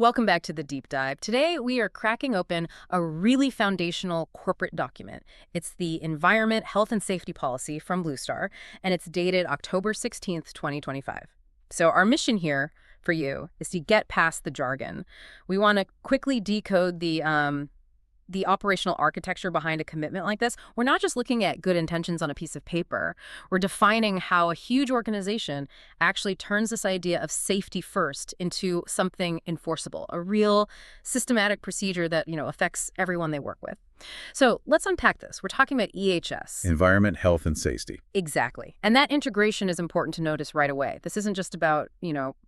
Welcome back to the deep dive. Today, we are cracking open a really foundational corporate document. It's the Environment, Health, and Safety Policy from Blue Star, and it's dated October 16th, 2025. So our mission here for you is to get past the jargon. We want to quickly decode the operational architecture behind a commitment like this. We're not just looking at good intentions on a piece of paper. We're defining how a huge organization actually turns this idea of safety first into something enforceable, a real systematic procedure that, affects everyone they work with. So let's unpack this. We're talking about EHS. Environment, health, and safety. Exactly. And that integration is important to notice right away. This isn't just about,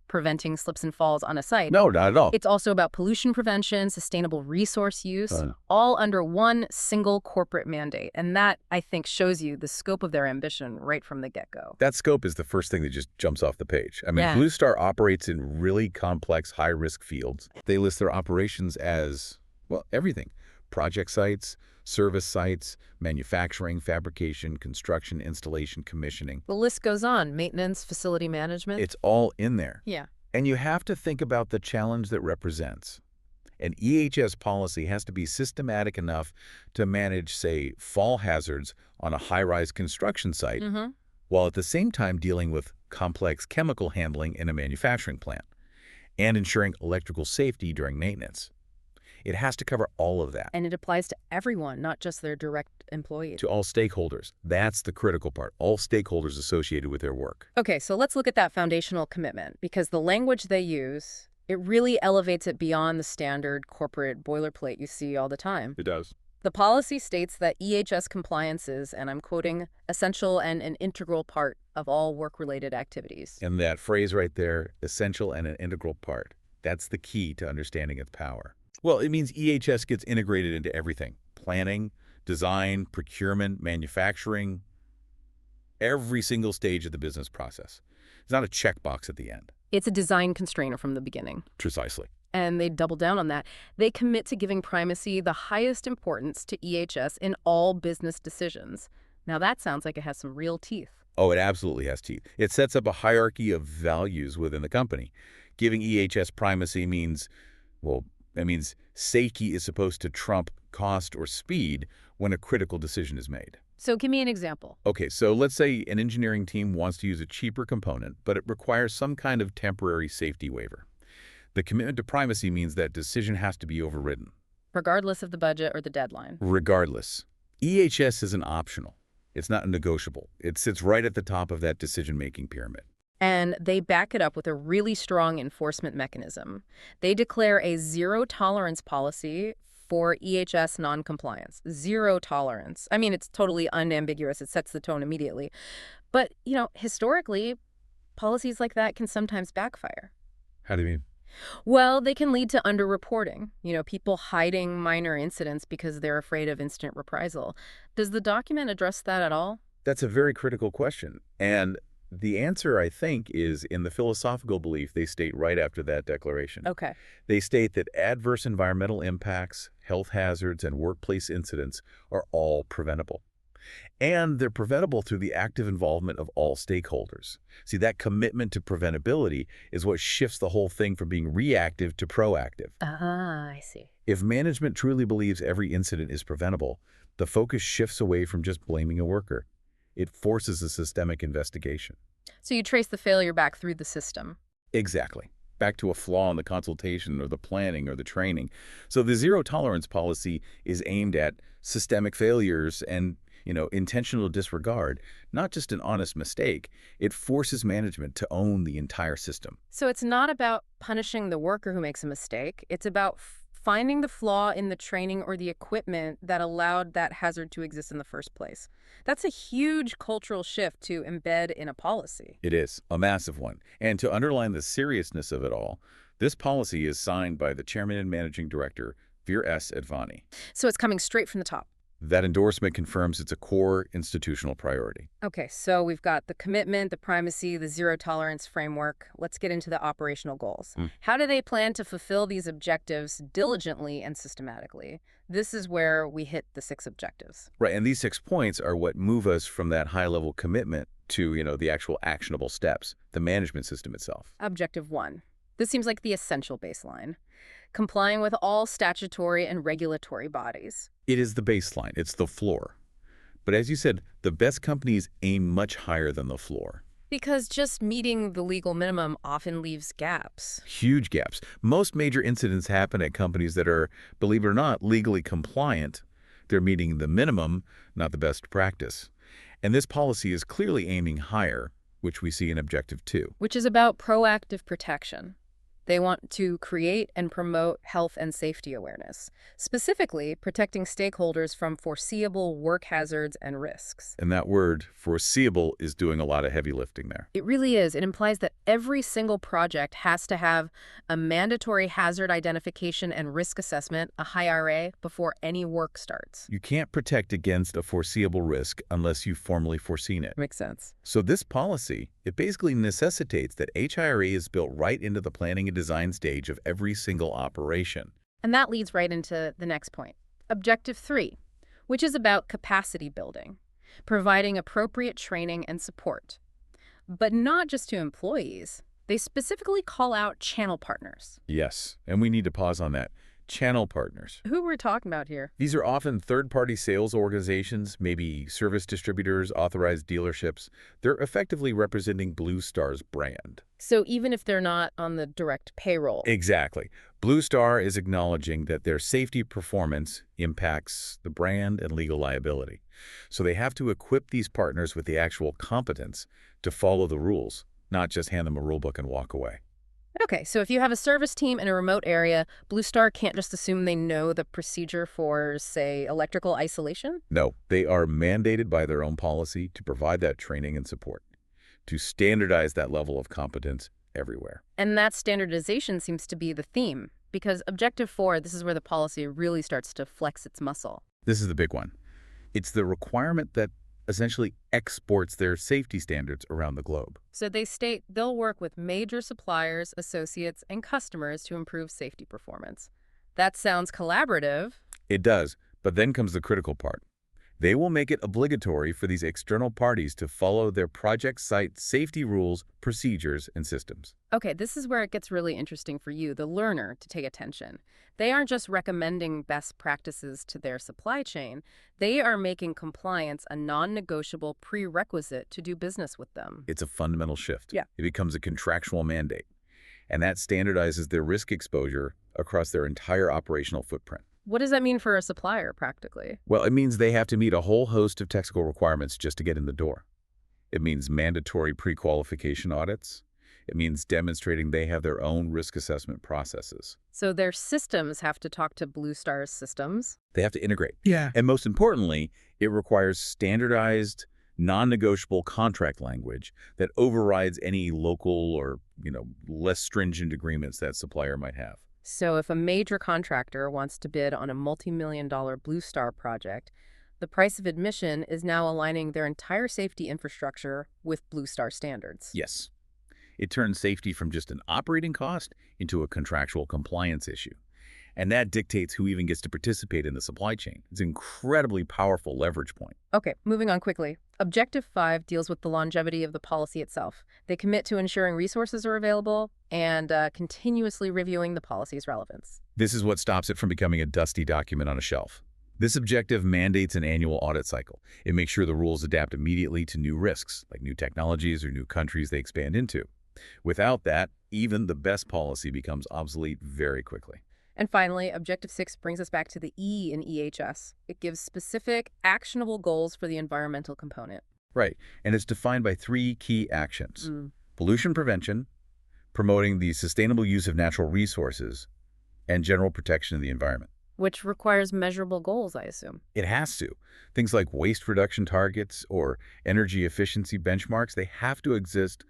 preventing slips and falls on a site. No, not at all. It's also about pollution prevention, sustainable resource use, all under one single corporate mandate. And that, I think, shows you the scope of their ambition right from the get-go. That scope is the first thing that just jumps off the page. Yeah. Blue Star operates in really complex, high-risk fields. They list their operations as, everything. Project sites, service sites, manufacturing, fabrication, construction, installation, commissioning. The list goes on. Maintenance, facility management. It's all in there. Yeah. And you have to think about the challenge that represents. An EHS policy has to be systematic enough to manage, say, fall hazards on a high-rise construction site, while at the same time dealing with complex chemical handling in a manufacturing plant and ensuring electrical safety during maintenance. It has to cover all of that. And it applies to everyone, not just their direct employees. To all stakeholders. That's the critical part. All stakeholders associated with their work. Okay, so let's look at that foundational commitment, because the language they use, it really elevates it beyond the standard corporate boilerplate you see all the time. It does. The policy states that EHS compliance is, and I'm quoting, essential and an integral part of all work-related activities. And that phrase right there, essential and an integral part, that's the key to understanding its power. Well, it means EHS gets integrated into everything. Planning, design, procurement, manufacturing, every single stage of the business process. It's not a checkbox at the end. It's a design constrainer from the beginning. Precisely. And they double down on that. They commit to giving primacy the highest importance to EHS in all business decisions. Now that sounds like it has some real teeth. Oh, it absolutely has teeth. It sets up a hierarchy of values within the company. Giving EHS primacy means, that means safety is supposed to trump cost or speed when a critical decision is made. So give me an example. Okay, so let's say an engineering team wants to use a cheaper component, but it requires some kind of temporary safety waiver. The commitment to primacy means that decision has to be overridden. Regardless of the budget or the deadline. Regardless. EHS isn't optional. It's not negotiable. It sits right at the top of that decision-making pyramid. And they back it up with a really strong enforcement mechanism. They declare a zero-tolerance policy for EHS noncompliance. Zero tolerance. It's totally unambiguous. It sets the tone immediately. But, historically, policies like that can sometimes backfire. How do you mean? Well, they can lead to underreporting. People hiding minor incidents because they're afraid of instant reprisal. Does the document address that at all? That's a very critical question. And the answer, I think, is in the philosophical belief they state right after that declaration. Okay. They state that adverse environmental impacts, health hazards, and workplace incidents are all preventable. And they're preventable through the active involvement of all stakeholders. See, that commitment to preventability is what shifts the whole thing from being reactive to proactive. I see. If management truly believes every incident is preventable, the focus shifts away from just blaming a worker. It forces a systemic investigation. So you trace the failure back through the system. Exactly. Back to a flaw in the consultation or the planning or the training. So the zero-tolerance policy is aimed at systemic failures and, intentional disregard, not just an honest mistake. It forces management to own the entire system. So it's not about punishing the worker who makes a mistake. It's about finding the flaw in the training or the equipment that allowed that hazard to exist in the first place. That's a huge cultural shift to embed in a policy. It is, a massive one. And to underline the seriousness of it all, this policy is signed by the chairman and managing director, Ehs Policy. So it's coming straight from the top. That endorsement confirms it's a core institutional priority. Okay, so we've got the commitment, the primacy, the zero-tolerance framework. Let's get into the operational goals. How do they plan to fulfill these objectives diligently and systematically? This is where we hit the 6 objectives. Right, and these 6 points are what move us from that high-level commitment to, the actual actionable steps, the management system itself. Objective 1. This seems like the essential baseline. complying with all statutory and regulatory bodies. It is the baseline. It's the floor. But as you said, the best companies aim much higher than the floor. Because just meeting the legal minimum often leaves gaps. Huge gaps. Most major incidents happen at companies that are, believe it or not, legally compliant. They're meeting the minimum, not the best practice. And this policy is clearly aiming higher, which we see in Objective 2. Which is about proactive protection. They want to create and promote health and safety awareness, specifically protecting stakeholders from foreseeable work hazards and risks. And that word, foreseeable, is doing a lot of heavy lifting there. It really is. It implies that every single project has to have a mandatory hazard identification and risk assessment, a high RA, before any work starts. You can't protect against a foreseeable risk unless you've formally foreseen it. Makes sense. So this policy, it basically necessitates that HIRE is built right into the planning and design stage of every single operation. And that leads right into the next point, Objective 3, which is about capacity building, providing appropriate training and support. But not just to employees. They specifically call out channel partners. Yes, and we need to pause on that. Channel partners. Who we're talking about here? These are often third-party sales organizations, maybe service distributors, authorized dealerships. They're effectively representing Blue Star's brand. So even if they're not on the direct payroll. Exactly. Blue Star is acknowledging that their safety performance impacts the brand and legal liability. So they have to equip these partners with the actual competence to follow the rules, not just hand them a rulebook and walk away. Okay, so if you have a service team in a remote area, Blue Star can't just assume they know the procedure for, say, electrical isolation? No, they are mandated by their own policy to provide that training and support, to standardize that level of competence everywhere. And that standardization seems to be the theme, because Objective 4, this is where the policy really starts to flex its muscle. This is the big one. It's the requirement that essentially exports their safety standards around the globe. So they state they'll work with major suppliers, associates, and customers to improve safety performance. That sounds collaborative. It does, but then comes the critical part. They will make it obligatory for these external parties to follow their project site safety rules, procedures, and systems. Okay, this is where it gets really interesting for you, the learner, to take attention. They aren't just recommending best practices to their supply chain. They are making compliance a non-negotiable prerequisite to do business with them. It's a fundamental shift. Yeah. It becomes a contractual mandate, and that standardizes their risk exposure across their entire operational footprint. What does that mean for a supplier, practically? Well, it means they have to meet a whole host of technical requirements just to get in the door. It means mandatory pre-qualification audits. It means demonstrating they have their own risk assessment processes. So their systems have to talk to Blue Star's systems? They have to integrate. Yeah. And most importantly, it requires standardized, non-negotiable contract language that overrides any local or, less stringent agreements that supplier might have. So if a major contractor wants to bid on a multi-million-dollar Blue Star project, the price of admission is now aligning their entire safety infrastructure with Blue Star standards. Yes. It turns safety from just an operating cost into a contractual compliance issue. And that dictates who even gets to participate in the supply chain. It's an incredibly powerful leverage point. Okay, moving on quickly. Objective 5 deals with the longevity of the policy itself. They commit to ensuring resources are available and continuously reviewing the policy's relevance. This is what stops it from becoming a dusty document on a shelf. This objective mandates an annual audit cycle. It makes sure the rules adapt immediately to new risks, like new technologies or new countries they expand into. Without that, even the best policy becomes obsolete very quickly. And finally, Objective 6 brings us back to the E in EHS. It gives specific, actionable goals for the environmental component. Right, and it's defined by 3 key actions. Pollution prevention, promoting the sustainable use of natural resources, and general protection of the environment. Which requires measurable goals, I assume. It has to. Things like waste reduction targets or energy efficiency benchmarks, they have to exist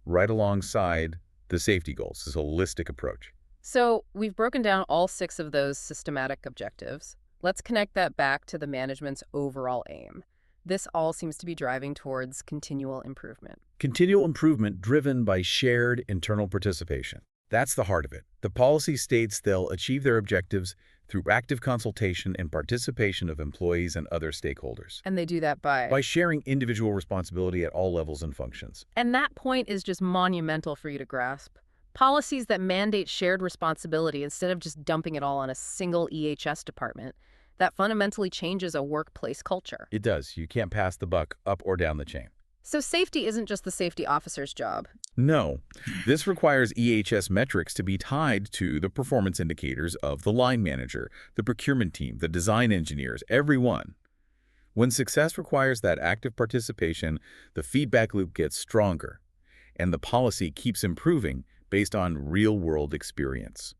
right alongside the safety goals, this holistic approach. So we've broken down all 6 of those systematic objectives. Let's connect that back to the management's overall aim. This all seems to be driving towards continual improvement. Continual improvement driven by shared internal participation. That's the heart of it. The policy states they'll achieve their objectives through active consultation and participation of employees and other stakeholders. And they do that By sharing individual responsibility at all levels and functions. And that point is just monumental for you to grasp. Policies that mandate shared responsibility instead of just dumping it all on a single EHS department. That fundamentally changes a workplace culture. It does. You can't pass the buck up or down the chain. So safety isn't just the safety officer's job. No, this requires EHS metrics to be tied to the performance indicators of the line manager, the procurement team, the design engineers, everyone. When success requires that active participation, the feedback loop gets stronger, and the policy keeps improving based on real-world experience.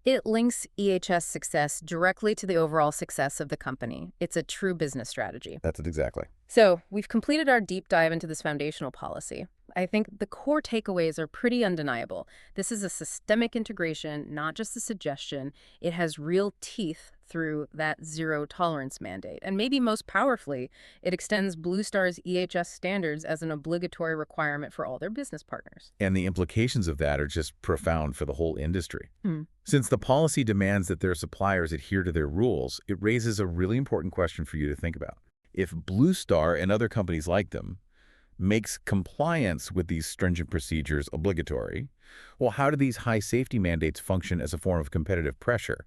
It links EHS success directly to the overall success of the company. It's a true business strategy. That's it exactly. So we've completed our deep dive into this foundational policy. I think the core takeaways are pretty undeniable. This is a systemic integration, not just a suggestion. It has real teeth through that zero tolerance mandate. And maybe most powerfully, it extends Blue Star's EHS standards as an obligatory requirement for all their business partners. And the implications of that are just profound for the whole industry. Hmm. Since the policy demands that their suppliers adhere to their rules, it raises a really important question for you to think about. If Blue Star and other companies like them makes compliance with these stringent procedures obligatory, well, how do these high safety mandates function as a form of competitive pressure?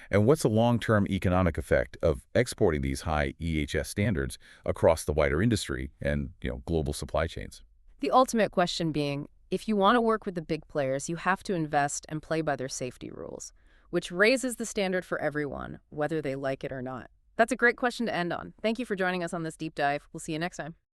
And what's the long-term economic effect of exporting these high EHS standards across the wider industry and, global supply chains? The ultimate question being, if you want to work with the big players, you have to invest and play by their safety rules, which raises the standard for everyone, whether they like it or not. That's a great question to end on. Thank you for joining us on this deep dive. We'll see you next time.